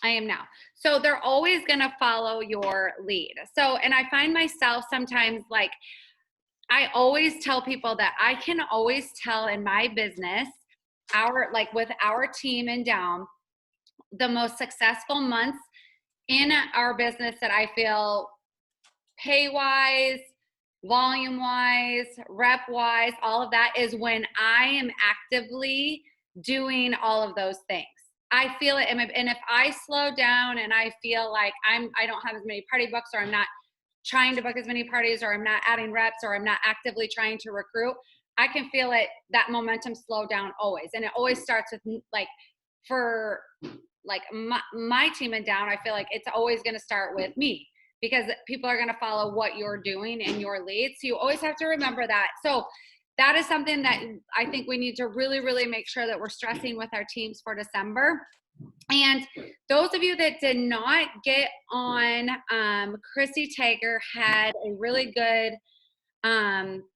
I am now. So they're always going to follow your lead. So, and I find myself sometimes like, I always tell people that I can always tell in my business, like with our team and down, the most successful months in our business that I feel pay wise, volume wise, rep wise, all of that is when I am actively doing all of those things. I feel it. And if I slow down and I feel like I don't have as many party books, or I'm not trying to book as many parties, or I'm not adding reps, or I'm not actively trying to recruit, I can feel it, that momentum slow down always. And it always starts with like, for like my team and down, I feel like it's always going to start with me, because people are going to follow what you're doing in your lead. So you always have to remember that. So that is something that I think we need to really, really make sure that we're stressing with our teams for December. And those of you that did not get on, Chrissy Tager had a really good,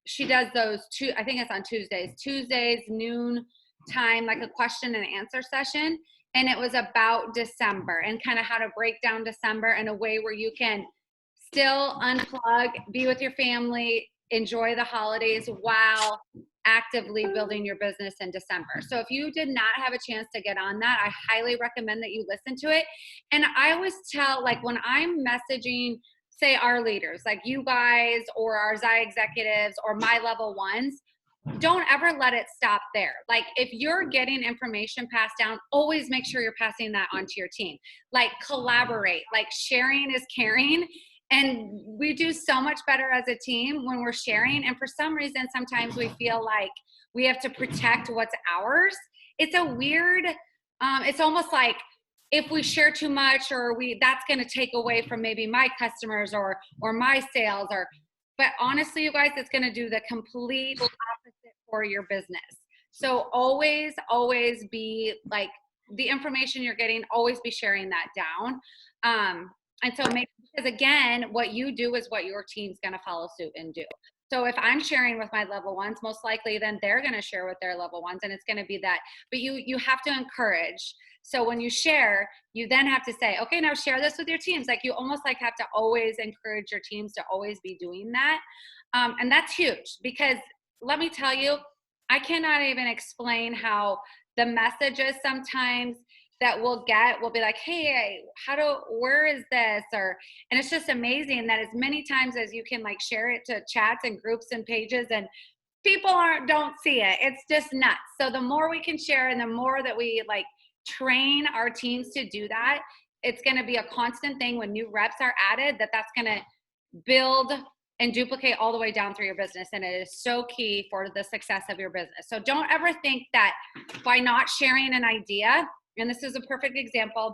she does those I think it's on Tuesdays, noon time, like a question and answer session. And it was about December and kind of how to break down December in a way where you can still unplug, be with your family, enjoy the holidays while actively building your business in December. So if you did not have a chance to get on that, I highly recommend that you listen to it. And I always tell, like when I'm messaging, say our leaders, like you guys or our Xi executives or my level ones, don't ever let it stop there. Like if you're getting information passed down, always make sure you're passing that onto your team. Like collaborate, like sharing is caring. And we do so much better as a team when we're sharing. And for some reason, sometimes we feel like we have to protect what's ours. It's a weird, it's almost like if we share too much, or that's going to take away from maybe my customers or my sales, but honestly, you guys, it's going to do the complete opposite for your business. So always be like, the information you're getting, always be sharing that down. And so because again, what you do is what your team's going to follow suit and do. So if I'm sharing with my level ones, most likely then they're going to share with their level ones, and it's going to be that. But you have to encourage. So when you share, you then have to say, okay, now share this with your teams. Like you almost like have to always encourage your teams to always be doing that. And that's huge, because let me tell you, I cannot even explain how the messages sometimes that we'll get will be like, hey, where is this? And it's just amazing that as many times as you can like share it to chats and groups and pages, and people don't see it. It's just nuts. So the more we can share and the more that we like train our teams to do that, it's going to be a constant thing when new reps are added, that's going to build and duplicate all the way down through your business. And it is so key for the success of your business. So don't ever think that by not sharing an idea, and this is a perfect example.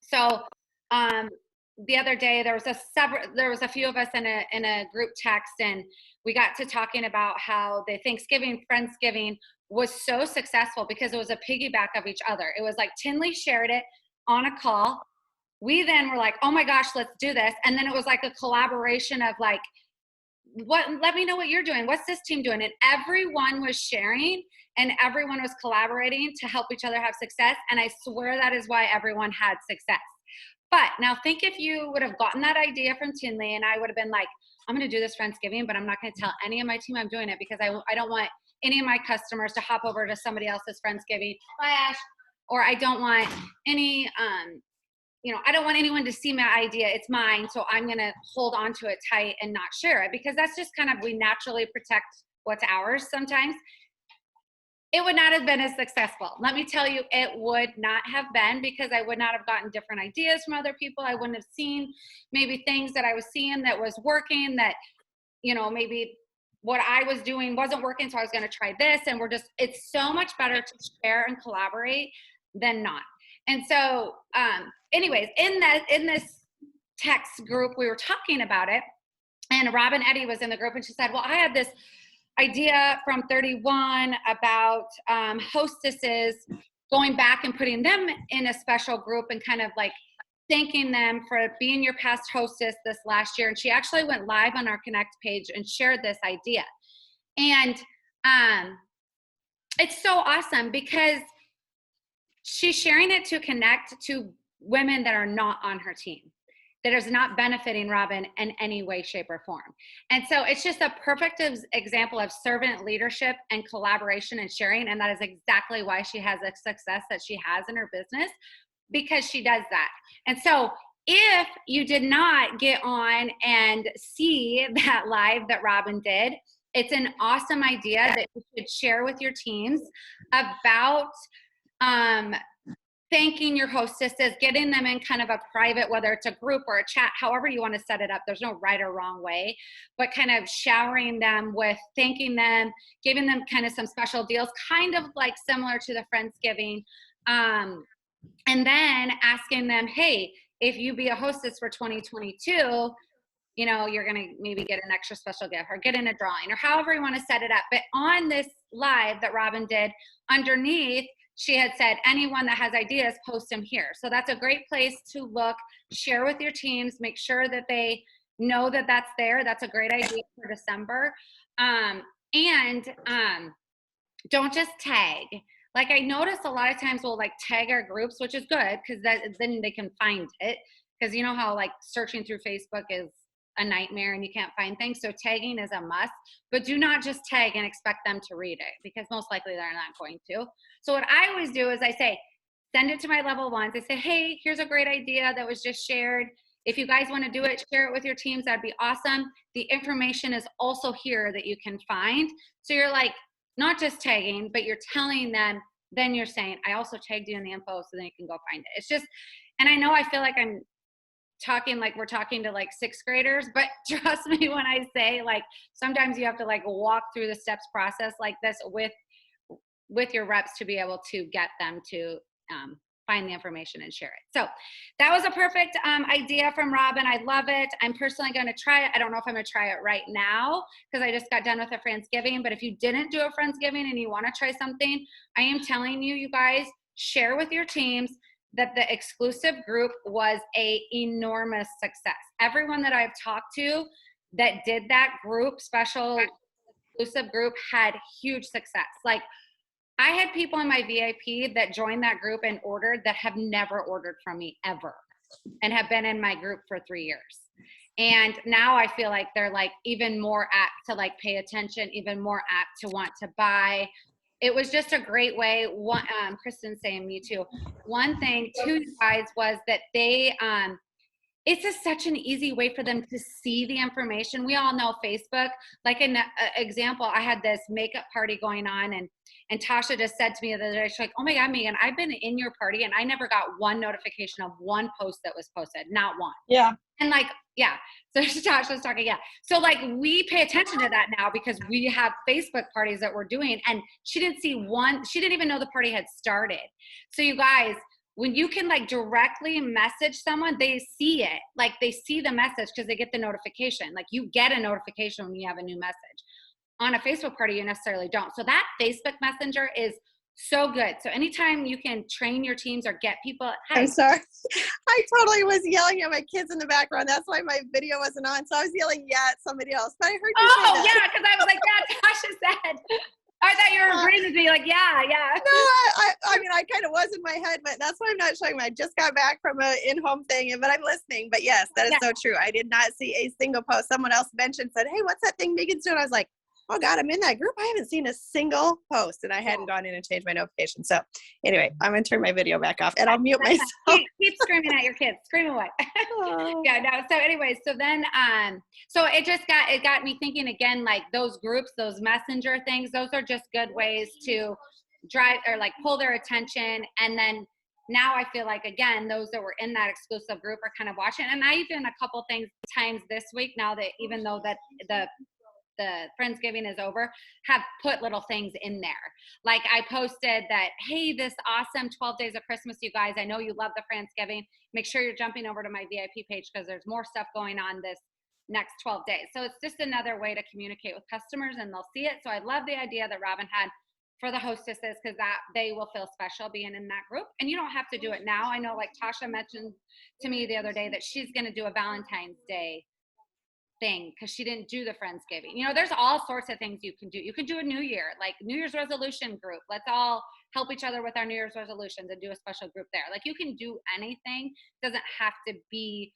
So the other day there was a few of us in a group text, and we got to talking about how the Friendsgiving was so successful because it was a piggyback of each other. It was like Tinley shared it on a call. We then were like, oh my gosh, let's do this. And then it was like a collaboration of like, let me know what you're doing. What's this team doing? And everyone was sharing and everyone was collaborating to help each other have success. And I swear that is why everyone had success. But now think if you would have gotten that idea from Tinley and I would have been like, I'm going to do this Friendsgiving, but I'm not going to tell any of my team I'm doing it because I don't want any of my customers to hop over to somebody else's Friendsgiving. Bye, Ash. Or I don't want any, I don't want anyone to see my idea. It's mine. So I'm going to hold on to it tight and not share it, because that's just kind of, we naturally protect what's ours sometimes. It would not have been as successful. Let me tell you, it would not have been, because I would not have gotten different ideas from other people. I wouldn't have seen maybe things that I was seeing that was working, that, maybe what I was doing wasn't working. So I was going to try this. And it's so much better to share and collaborate than not. And so, anyways, in this text group, we were talking about it, and Robin Eddy was in the group, and she said, well, I had this idea from 31 about hostesses, going back and putting them in a special group and kind of like thanking them for being your past hostess this last year. And she actually went live on our Connect page and shared this idea. And it's so awesome because she's sharing it to connect to women that are not on her team, that is not benefiting Robin in any way, shape, or form. And so it's just a perfect example of servant leadership and collaboration and sharing. And that is exactly why she has the success that she has in her business, because she does that. And so if you did not get on and see that live that Robin did, it's an awesome idea that you should share with your teams about thanking your hostesses, getting them in kind of a private, whether it's a group or a chat, however you want to set it up. There's no right or wrong way, but kind of showering them with thanking them, giving them kind of some special deals, kind of like similar to the Friendsgiving. And then asking them, hey, if you be a hostess for 2022, you know, you're going to maybe get an extra special gift or get in a drawing or however you want to set it up. But on this live that Robin did, underneath, she had said, anyone that has ideas, post them here. So that's a great place to look, share with your teams, make sure that they know that that's there. That's a great idea for December. Don't just tag. Like I notice a lot of times we'll like tag our groups, which is good because then they can find it. Because you know how like searching through Facebook is a nightmare and you can't find things. So tagging is a must, but do not just tag and expect them to read it because most likely they're not going to. So what I always do is I say, send it to my level ones. I say, hey, here's a great idea that was just shared. If you guys want to do it, share it with your teams. That'd be awesome. The information is also here that you can find. So you're like, not just tagging, but you're telling them, then you're saying, I also tagged you in the info so then you can go find it. It's just, and I know I feel like I'm talking like we're talking to like sixth graders, but trust me when I say like sometimes you have to like walk through the steps process like this with your reps to be able to get them to find the information and share it. So that was a perfect idea from Robin. I love it. I'm personally going to try it. I don't know if I'm going to try it right now because I just got done with a Friendsgiving, but if you didn't do a Friendsgiving and you want to try something, I am telling you, you guys, share with your teams that the exclusive group was a enormous success. Everyone that I've talked to that did that group, special exclusive group, had huge success. Like I had people in my VIP that joined that group and ordered that have never ordered from me ever and have been in my group for 3 years. And now I feel like they're like even more apt to like pay attention, even more apt to want to buy. It was just a great way. Kristen's saying me too. One thing too, you guys, was that they, it's just such an easy way for them to see the information. We all know Facebook. Like an example, I had this makeup party going on and Tasha just said to me the other day, she's like, oh my God, Megan, I've been in your party and I never got one notification of one post that was posted, not one. Yeah. And like, yeah. So Tasha's talking, yeah. So like we pay attention to that now because we have Facebook parties that we're doing and she didn't see one, she didn't even know the party had started. So you guys, when you can like directly message someone, they see it. Like they see the message because they get the notification. Like you get a notification when you have a new message. On a Facebook party, you necessarily don't. So that Facebook Messenger is so good. So anytime you can train your teams or get people. Hi. I'm sorry. I totally was yelling at my kids in the background. That's why my video wasn't on. So I was yelling at somebody else. But I heard you say that. Yeah, because I was like, yeah, Tasha said. I thought you were agreeing with me, like, yeah. No, I mean, I kind of was in my head, but that's why I'm not showing. I just got back from an in-home thing, but I'm listening. But yes, that is so true. I did not see a single post. Someone else mentioned, said, hey, what's that thing Megan's doing? I was like, oh God, I'm in that group. I haven't seen a single post and I hadn't gone in and changed my notification. So anyway, I'm going to turn my video back off and I'll mute myself. Keep screaming at your kids. Scream away. Yeah, no. So anyways, so then, so it got me thinking again, like those groups, those messenger things, those are just good ways to drive or like pull their attention. And then now I feel like, again, those that were in that exclusive group are kind of watching. And I even a couple times this week now that even though that the Friendsgiving is over, have put little things in there. Like I posted that, hey, this awesome 12 days of Christmas, you guys, I know you love the Friendsgiving. Make sure you're jumping over to my VIP page because there's more stuff going on this next 12 days. So it's just another way to communicate with customers and they'll see it. So I love the idea that Robin had for the hostesses because that they will feel special being in that group. And you don't have to do it now. I know like Tasha mentioned to me the other day that she's going to do a Valentine's Day thing because she didn't do the Friendsgiving. You know, there's all sorts of things you can do. You can do a New Year, like New Year's resolution group. Let's all help each other with our New Year's resolutions and do a special group there. Like you can do anything. It doesn't have to be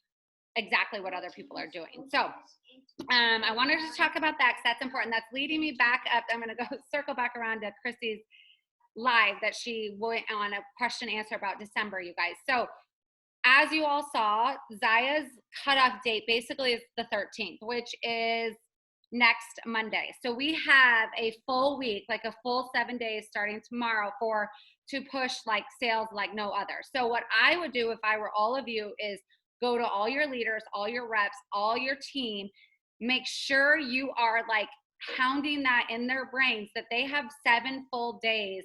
exactly what other people are doing. So I wanted to talk about that because that's important. That's leading me back up. I'm going to go circle back around to Chrissy's live that she went on a question answer about December, you guys. So as you all saw, Zaya's cutoff date basically is the 13th, which is next Monday. So we have a full week, like a full 7 days starting tomorrow to push like sales like no other. So what I would do if I were all of you is go to all your leaders, all your reps, all your team, make sure you are like hounding that in their brains that they have 7 full days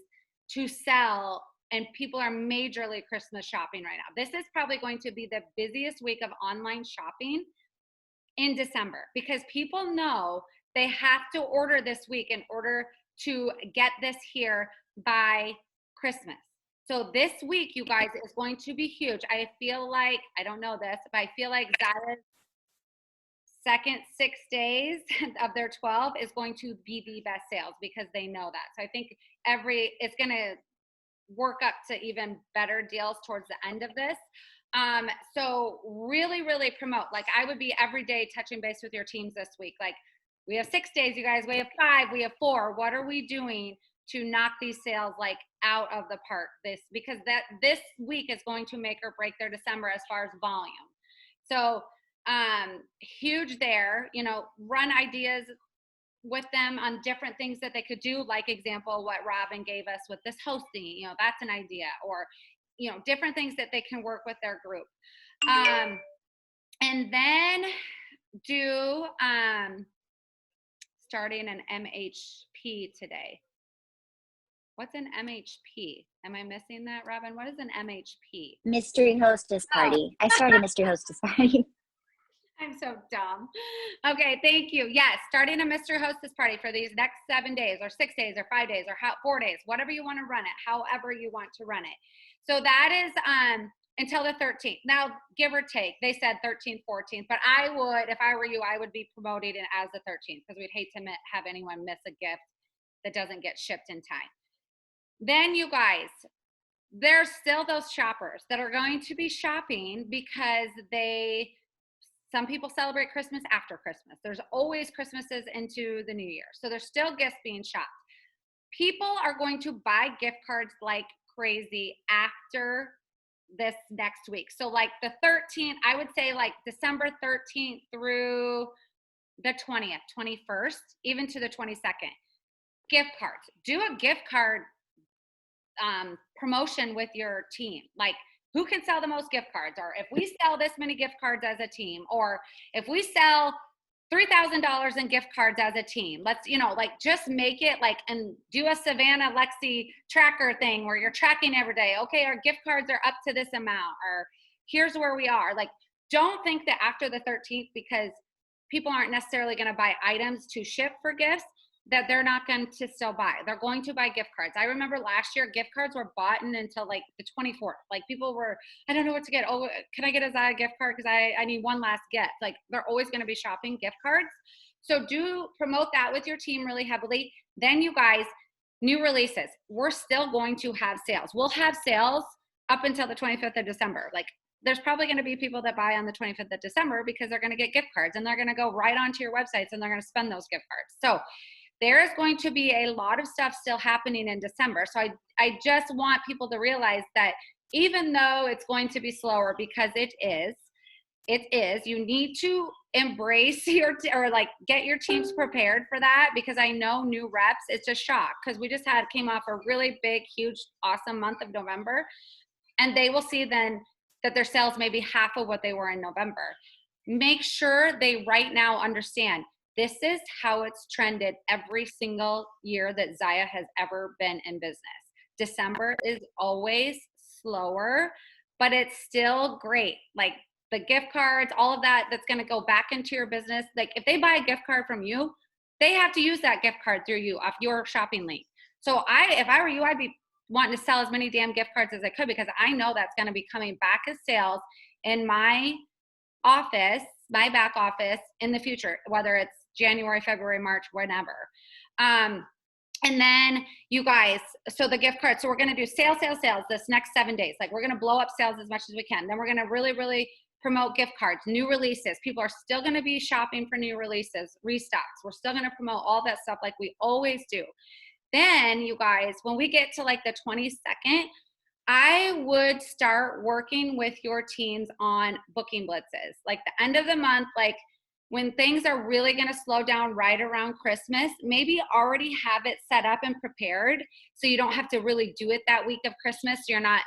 to sell, and people are majorly Christmas shopping right now. This is probably going to be the busiest week of online shopping in December because people know they have to order this week in order to get this here by Christmas. So this week, you guys, is going to be huge. I feel like, I don't know this, but I feel like Zaya's second 6 days of their 12 is going to be the best sales because they know that. So I think it's going to work up to even better deals towards the end of this. So really, really promote. Like I would be every day touching base with your teams this week. Like we have 6 days, you guys, we have 5, we have 4. What are we doing to knock these sales like out of the park because this week is going to make or break their December as far as volume. So huge there, run ideas with them on different things that they could do, like example, what Robin gave us with this hosting, that's an idea, or, different things that they can work with their group. And then do starting an MHP today. What's an MHP? Am I missing that, Robin? What is an MHP? Mystery Hostess Party. I started a Mystery Hostess Party. I'm so dumb. Okay, thank you. Yes, starting a Mystery Hostess Party for these next 7 days or 6 days or 5 days or 4 days, whatever you want to run it, however you want to run it. So that is until the 13th. Now, give or take, they said 13th, 14th, but I would, if I were you, I would be promoting it as the 13th because we'd hate to have anyone miss a gift that doesn't get shipped in time. Then you guys, there's still those shoppers that are going to be shopping because some people celebrate Christmas after Christmas. There's always Christmases into the new year. So there's still gifts being shopped. People are going to buy gift cards like crazy after this next week. So like the 13th, I would say like December 13th through the 20th, 21st, even to the 22nd. Gift cards. Do a gift card promotion with your team. Like who can sell the most gift cards, or if we sell this many gift cards as a team, or if we sell $3,000 in gift cards as a team, let's, like just make it like, and do a Savannah Lexi tracker thing where you're tracking every day. Okay, our gift cards are up to this amount, or here's where we are. Like, don't think that after the 13th, because people aren't necessarily going to buy items to ship for gifts, that they're not going to still buy. They're going to buy gift cards. I remember last year, gift cards were bought in until like the 24th. Like people were, I don't know what to get. Oh, can I get a Zaya gift card? Because I need one last gift. Like they're always going to be shopping gift cards. So do promote that with your team really heavily. Then you guys, new releases. We're still going to have sales. We'll have sales up until the 25th of December. Like there's probably going to be people that buy on the 25th of December because they're going to get gift cards and they're going to go right onto your websites and they're going to spend those gift cards. So there is going to be a lot of stuff still happening in December. So I just want people to realize that even though it's going to be slower, because it is, you need to embrace or like get your teams prepared for that, because I know new reps, it's a shock because we just came off a really big, huge, awesome month of November, and they will see then that their sales may be half of what they were in November. Make sure they right now understand this is how it's trended every single year that Zaya has ever been in business. December is always slower, but it's still great. Like the gift cards, all of that's going to go back into your business. Like if they buy a gift card from you, they have to use that gift card through you off your shopping link. So if I were you, I'd be wanting to sell as many damn gift cards as I could, because I know that's going to be coming back as sales in my office, my back office in the future, whether it's January, February, March, whenever. And then you guys, so the gift card, so we're going to do sales this next 7 days. Like we're going to blow up sales as much as we can. Then we're going to really, really promote gift cards, new releases. People are still going to be shopping for new releases, restocks. We're still going to promote all that stuff like we always do. Then you guys, when we get to like the 22nd, I would start working with your teams on booking blitzes. Like the end of the month, like when things are really going to slow down right around Christmas, maybe already have it set up and prepared so you don't have to really do it that week of Christmas. You're not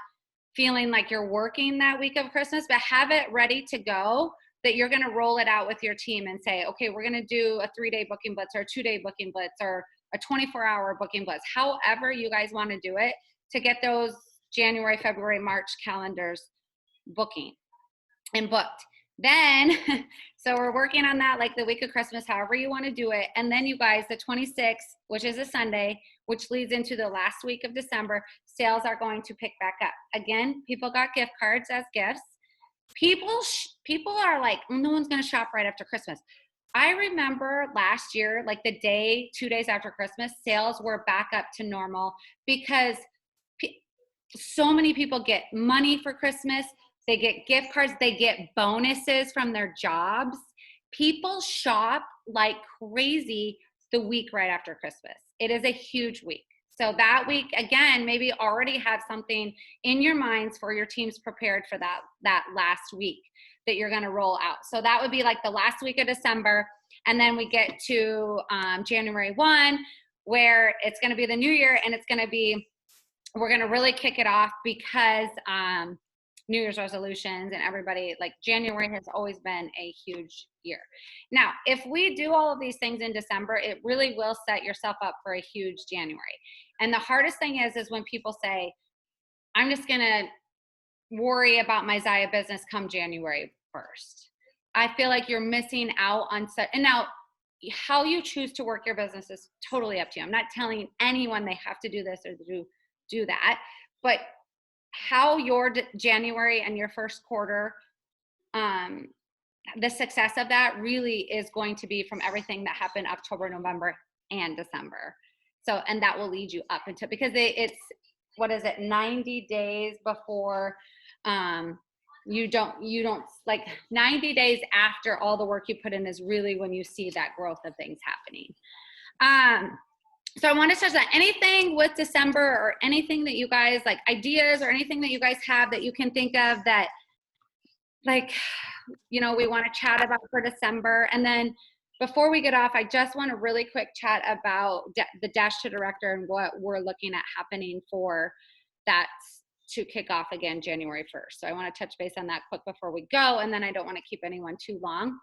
feeling like you're working that week of Christmas, but have it ready to go that you're going to roll it out with your team and say, okay, we're going to do a 3-day booking blitz or a 2-day booking blitz or a 24-hour booking blitz, however you guys want to do it to get those January, February, March calendars booking and booked. Then, so we're working on that like the week of Christmas, however you want to do it. And then you guys, the 26th, which is a Sunday, which leads into the last week of December, sales are going to pick back up. Again, people got gift cards as gifts. People are like, no one's going to shop right after Christmas. I remember last year, like the day, 2 days after Christmas, sales were back up to normal because so many people get money for Christmas. They get gift cards. They get bonuses from their jobs. People shop like crazy the week right after Christmas. It is a huge week. So that week, again, maybe already have something in your minds for your teams prepared for that last week that you're going to roll out. So that would be like the last week of December. And then we get to January 1, where it's going to be the new year, and it's going to be, we're going to really kick it off because New Year's resolutions and everybody, like January has always been a huge year. Now, if we do all of these things in December, it really will set yourself up for a huge January. And the hardest thing is when people say, I'm just going to worry about my Zaya business come January 1st. I feel like you're missing out on such, and now how you choose to work your business is totally up to you. I'm not telling anyone they have to do this or do that, but how your January and your first quarter, the success of that really is going to be from everything that happened October, November, and December. So, and that will lead you up into, because it's, what is it, 90 days before, you don't like 90 days after all the work you put in is really when you see that growth of things happening. So I want to touch on anything with December or anything that you guys like, ideas or anything that you guys have that you can think of that, like, you know, we want to chat about for December. And then before we get off, I just want to really quick chat about the Dash to Director and what we're looking at happening for that to kick off again January 1st. So I want to touch base on that quick before we go, and then I don't want to keep anyone too long.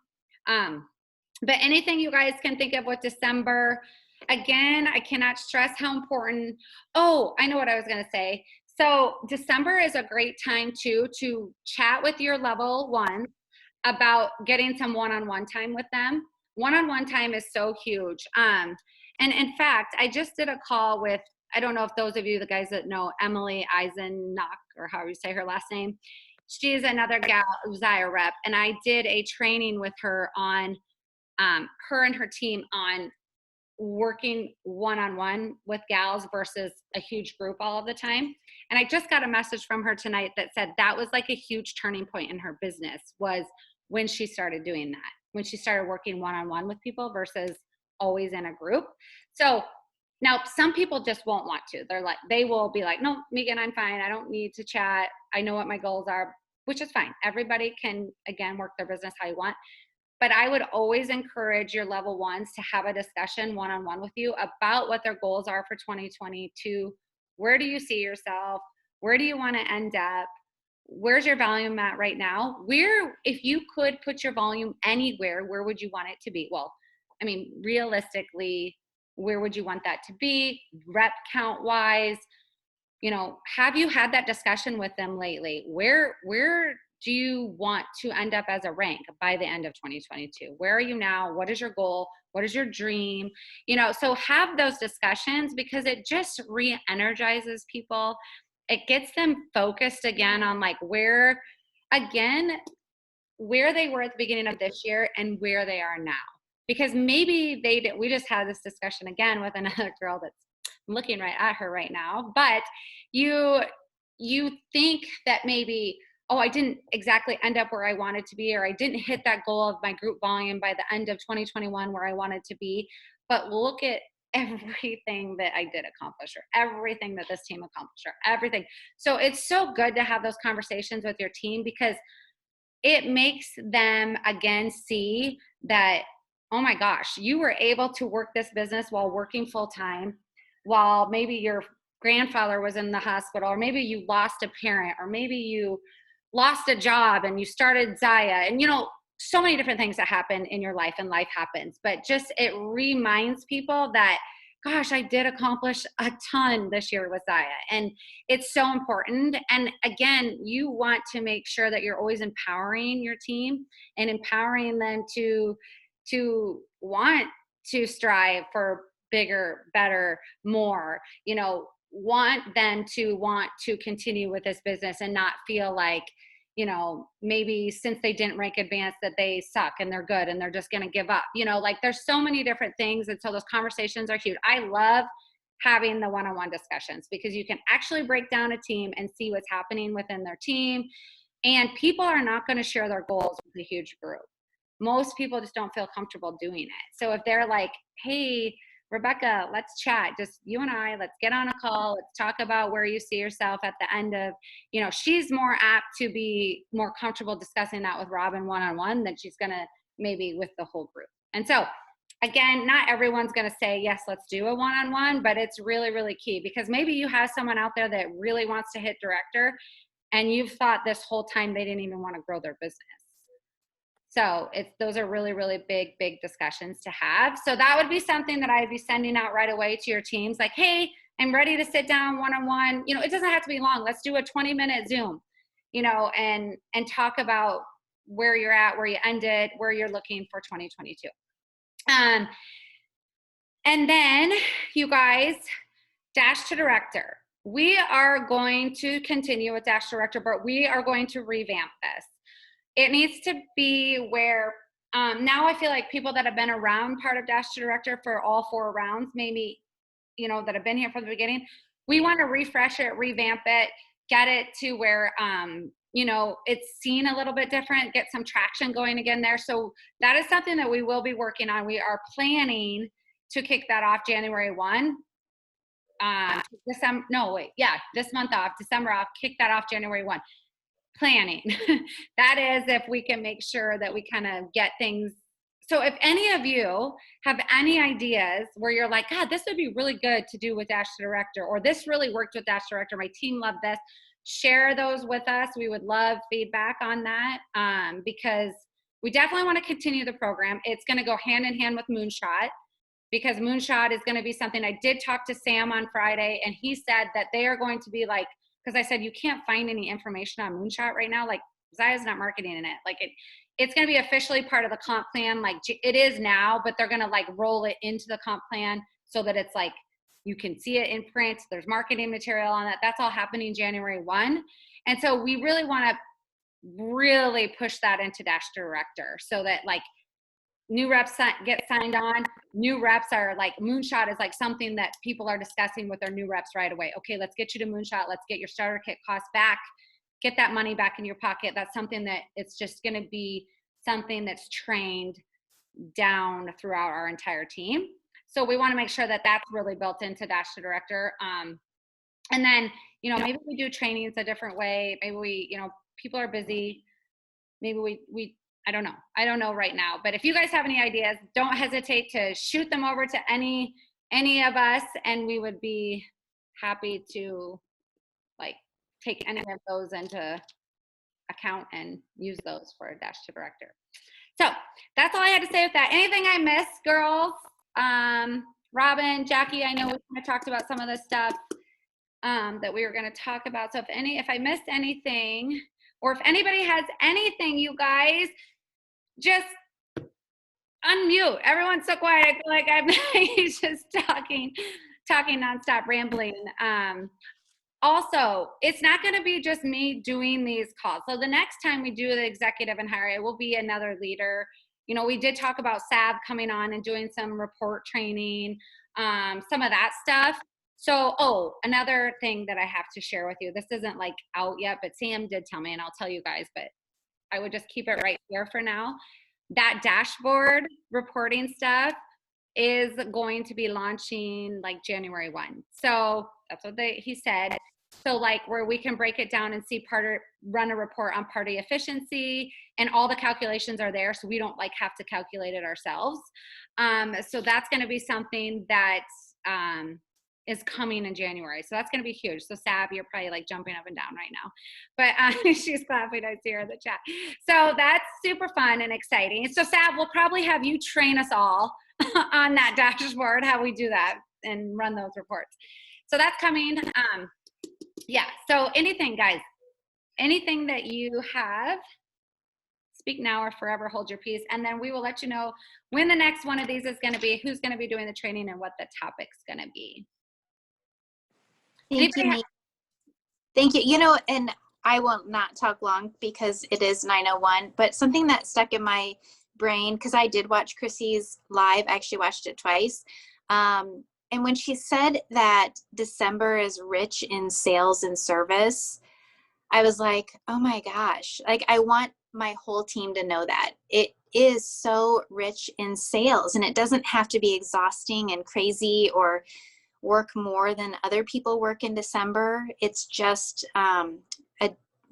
But anything you guys can think of with December. Again, I cannot stress how important, oh, I know what I was going to say. So December is a great time too to chat with your level ones about getting some one-on-one time with them. One-on-one time is so huge. And in fact, I just did a call with, I don't know if those of you, the guys that know Emily Eisenach, or however you say her last name, she's another gal, Zaya rep, and I did a training with her on her and her team on working one-on-one with gals versus a huge group all of the time. And I just got a message from her tonight that said that was like a huge turning point in her business, was when she started doing that, when she started working one-on-one with people versus always in a group. So now some people just won't want to. They're like, they will be like, no, Megan, I'm fine. I don't need to chat. I know what my goals are, which is fine. Everybody can, again, work their business how you want. But I would always encourage your level ones to have a discussion one-on-one with you about what their goals are for 2022. Where do you see yourself? Where do you want to end up? Where's your volume at right now? Where, if you could put your volume anywhere, where would you want it to be? Well, I mean, realistically, where would you want that to be? Rep count wise, you know, have you had that discussion with them lately? Where do you want to end up as a rank by the end of 2022? Where are you now? What is your goal? What is your dream? You know, so have those discussions, because it just re-energizes people. It gets them focused again on like where they were at the beginning of this year and where they are now. Because maybe we just had this discussion again with another girl that's I'm looking right at her right now, but you think that maybe, oh, I didn't exactly end up where I wanted to be, or I didn't hit that goal of my group volume by the end of 2021 where I wanted to be. But look at everything that I did accomplish, or everything that this team accomplished, or everything. So it's so good to have those conversations with your team, because it makes them again see that, oh my gosh, you were able to work this business while working full time, while maybe your grandfather was in the hospital, or maybe you lost a parent, or maybe you lost a job and you started Zaya, and so many different things that happen in your life, and life happens. But just, it reminds people that, gosh, I did accomplish a ton this year with Zaya. And it's so important. And again, you want to make sure that you're always empowering your team and empowering them to want to strive for bigger, better, more, want them to want to continue with this business and not feel like, maybe since they didn't rank advanced that they suck and they're good and they're just going to give up. Like, there's so many different things. And so those conversations are huge. I love having the one-on-one discussions, because you can actually break down a team and see what's happening within their team. And people are not going to share their goals with a huge group. Most people just don't feel comfortable doing it. So if they're like, hey, Rebecca, let's chat, just you and I, let's get on a call. Let's talk about where you see yourself at the end of, she's more apt to be more comfortable discussing that with Robin one-on-one than she's going to maybe with the whole group. And so again, not everyone's going to say, yes, let's do a one-on-one, but it's really, really key, because maybe you have someone out there that really wants to hit director, and you've thought this whole time they didn't even want to grow their business. So those are really, really big discussions to have. So that would be something that I'd be sending out right away to your teams. Like, hey, I'm ready to sit down one-on-one. It doesn't have to be long. Let's do a 20-minute Zoom, and talk about where you're at, where you ended, where you're looking for 2022. And then you guys, Dash to Director. We are going to continue with Dash to Director, but we are going to revamp this. It needs to be where, now I feel like people that have been around part of Dash to Director for all 4 rounds, maybe, that have been here from the beginning, we want to refresh it, revamp it, get it to where, it's seen a little bit different, get some traction going again there. So that is something that we will be working on. We are planning to kick that off January 1. This month off, December off, kick that off January 1. Planning. That is if we can make sure that we kind of get things. So if any of you have any ideas where you're like, God, this would be really good to do with Dash to Director, or this really worked with Dash to Director, my team loved this, share those with us. We would love feedback on that, because we definitely want to continue the program. It's going to go hand in hand with Moonshot, because Moonshot is going to be something. I did talk to Sam on Friday, and he said that they are going to be like, because I said, you can't find any information on Moonshot right now. Like, Zaya's not marketing in it. Like, it's going to be officially part of the comp plan. Like, it is now, but they're going to like roll it into the comp plan so that it's like, you can see it in print. There's marketing material on that. That's all happening January 1. And so we really want to really push that into Dash Director, so that like new reps get signed on. New reps are like, Moonshot is like something that people are discussing with their new reps right away. Okay, let's get you to Moonshot. Let's get your starter kit cost back. Get that money back in your pocket. That's something that it's just going to be something that's trained down throughout our entire team. So we want to make sure that that's really built into Dash to Director. And then, maybe we do trainings a different way. Maybe we, people are busy. Maybe we I don't know. I don't know right now. But if you guys have any ideas, don't hesitate to shoot them over to any of us, and we would be happy to like take any of those into account and use those for a Dash to Director. So that's all I had to say with that. Anything I missed, girls? Robin, Jackie, I know we kind of talked about some of the stuff that we were going to talk about. So if I missed anything, or if anybody has anything, you guys, just unmute. Everyone's so quiet. I feel like I'm just talking nonstop, rambling. Also, it's not going to be just me doing these calls. So the next time we do the executive and hire, it will be another leader. We did talk about Sab coming on and doing some report training, some of that stuff. So, oh, another thing that I have to share with you. This isn't like out yet, but Sam did tell me, and I'll tell you guys, but I would just keep it right here for now. That dashboard reporting stuff is going to be launching like January 1. So that's what he said. So like where we can break it down and see run a report on party efficiency, and all the calculations are there. So we don't like have to calculate it ourselves. So that's going to be something that is coming in January. So that's going to be huge. So Sab, you're probably like jumping up and down right now, but she's clapping. I see her in the chat. So that's super fun and exciting. So Sab, we'll probably have you train us all on that dashboard, how we do that and run those reports. So that's coming. Yeah. So anything, guys, anything that you have, speak now or forever hold your peace. And then we will let you know when the next one of these is going to be, who's going to be doing the training, and what the topic's going to be. Thank you, Nate. Thank you. You know, and I will not talk long because it is 9:01, but something that stuck in my brain, because I did watch Chrissy's live, I actually watched it twice. And when she said that December is rich in sales and service, I was like, oh my gosh, like I want my whole team to know that it is so rich in sales, and it doesn't have to be exhausting and crazy or work more than other people work in December. It's just a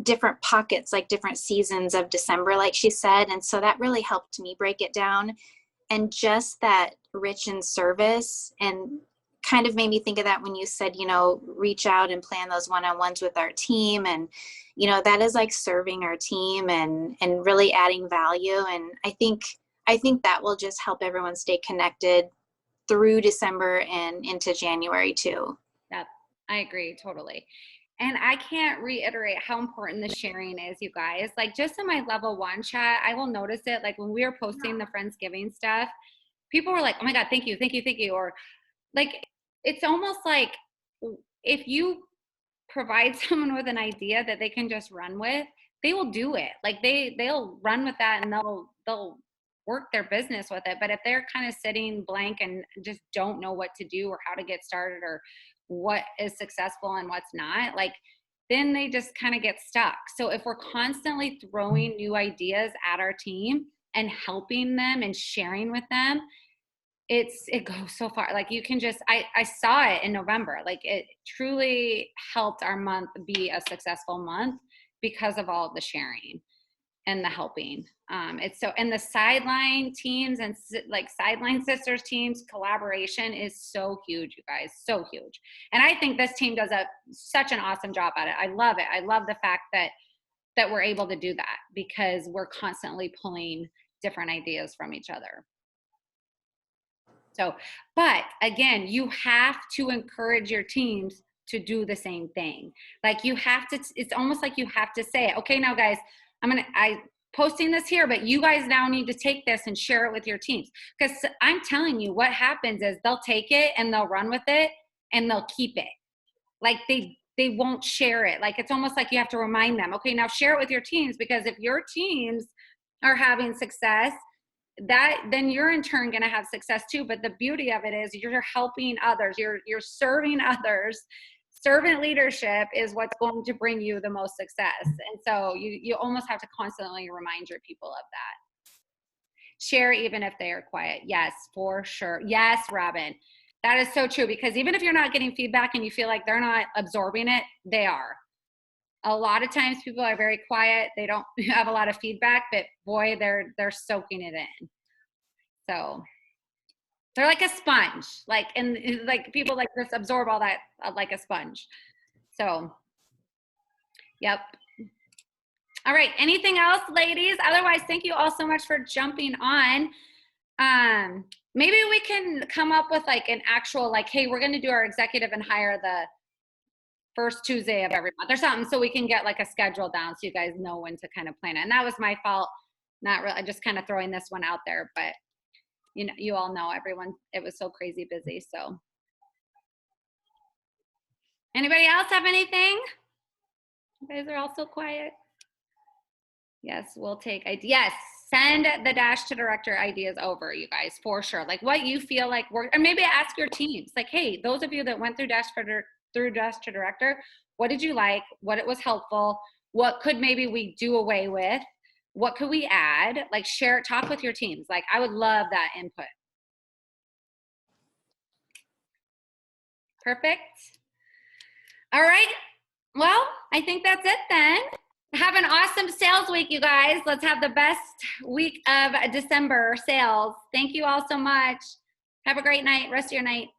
different pockets, like different seasons of December, like she said. And so that really helped me break it down, and just that rich in service, and kind of made me think of that when you said, you know, reach out and plan those one-on-ones with our team. And, you know, that is like serving our team and really adding value. And I think that will just help everyone stay connected through December and into January too. Yep, I agree totally. And I can't reiterate how important the sharing is, you guys. Like just in my level 1 chat, I will notice it. Like when we were posting the Friendsgiving stuff, people were like, oh my God, thank you, thank you, thank you. Or like, it's almost like if you provide someone with an idea that they can just run with, they will do it. Like they'll run with that, and they'll work their business with it. But if they're kind of sitting blank and just don't know what to do or how to get started or what is successful and what's not, like then they just kind of get stuck. So if we're constantly throwing new ideas at our team and helping them and sharing with them, it goes so far. Like you can just, I saw it in November. Like it truly helped our month be a successful month because of all the sharing and the helping. It's so, and the sideline teams and like sideline sisters teams collaboration is so huge, you guys, so huge. And I think this team does such an awesome job at it. I love it. I love the fact that we're able to do that because we're constantly pulling different ideas from each other. So, but again, you have to encourage your teams to do the same thing. Like you have to, it's almost like you have to say, okay, now guys, I posting this here, but you guys now need to take this and share it with your teams. Because I'm telling you, what happens is they'll take it and they'll run with it and they'll keep it. Like they won't share it. Like it's almost like you have to remind them, okay, now share it with your teams, because if your teams are having success, then you're in turn going to have success too. But the beauty of it is you're helping others, you're serving others. Servant leadership is what's going to bring you the most success. And so you almost have to constantly remind your people of that. Share even if they are quiet. Yes, for sure. Yes, Robin. That is so true, because even if you're not getting feedback and you feel like they're not absorbing it, they are. A lot of times people are very quiet. They don't have a lot of feedback, but boy, they're soaking it in. So they're like a sponge, like, and like people like just absorb all that like a sponge. So, yep. All right. Anything else, ladies? Otherwise, thank you all so much for jumping on. Maybe we can come up with like an actual, like, hey, we're going to do our executive and hire the first Tuesday of every month or something, so we can get like a schedule down so you guys know when to kind of plan it. And that was my fault, not really, just kind of throwing this one out there, but you know, you all know everyone, it was so crazy busy. So anybody else have anything? You guys are all so quiet. Yes, we'll take, yes, Send the Dash to Director ideas over, you guys, for sure. Like what you feel like worked, and maybe ask your teams. Like, hey, those of you that went through Dash to Director, what did you like? What it was helpful? What could maybe we do away with? What could we add? Like share, talk with your teams. Like I would love that input. Perfect. All right. Well, I think that's it then. Have an awesome sales week, you guys. Let's have the best week of December sales. Thank you all so much. Have a great night, rest of your night.